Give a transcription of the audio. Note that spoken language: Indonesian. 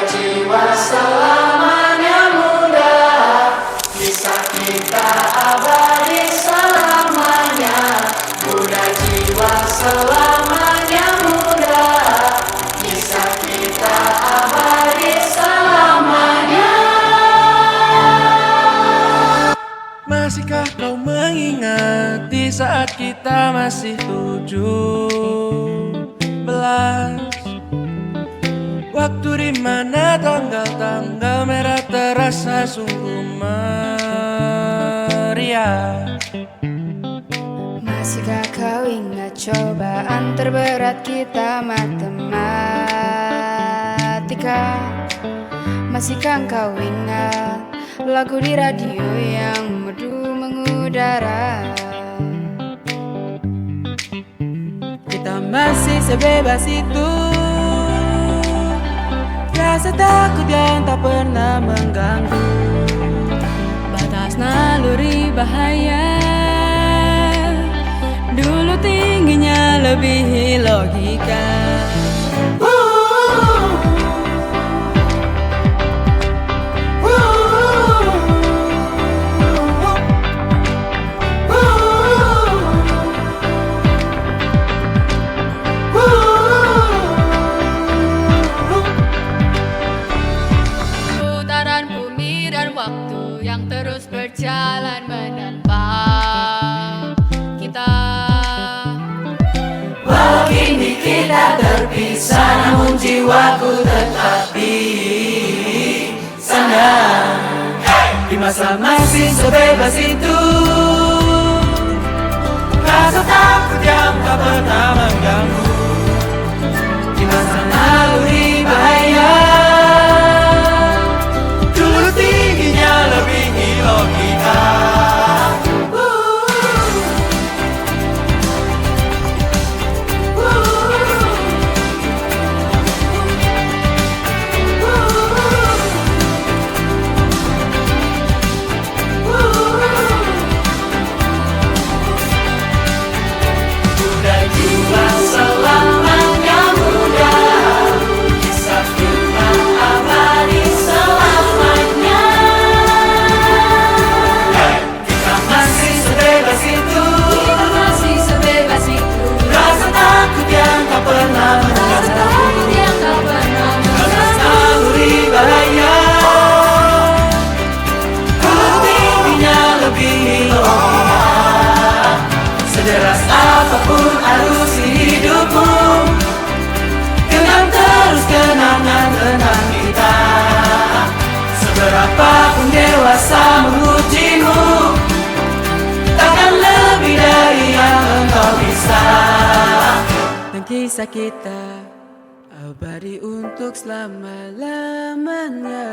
jiwa selamanya muda, kisah kita abadi selamanya. Muda jiwa selamanya muda, kisah kita abadi selamanya. Masihkah kau mengingat di saat kita masih 17? Waktu dimana tanggal-tanggal merah terasa sungguh meriah. Masihkah kau ingat cobaan terberat kita matematika? Masihkah kau ingat lagu di radio yang merdu mengudara? Kita masih sebebas itu, rasa takut yang tak pernah mengganggu. Batas naluri bahaya dulu tingginya lebihi logika. Putaran bumi dan waktu yang terus berjalan menempa kita. Walau kini kita terpisah, namun jiwaku tetap di sana. Di masa masih sebebas itu, Rasa takut yang tak pernah mengganggu. di masa naluri bahaya Dulu tingginya lebihi logika. Muda jiwa selamanya muda, kisah kita abadi selamanya. Kita masih sebebas itu, Masih sebebas itu, rasa takut yang tak pernah rasa mengganggu. takut yang tak pernah Batas naluri bahaya, dulu tingginya lebihi logika. Sederas apapun arus hidupmu, genggam terus kenangan tentang kita. Seberapapun dewasa mengujimu, takkan lebih dari yang engkau bisa. Dan kisah kita abadi untuk selama-lamanya.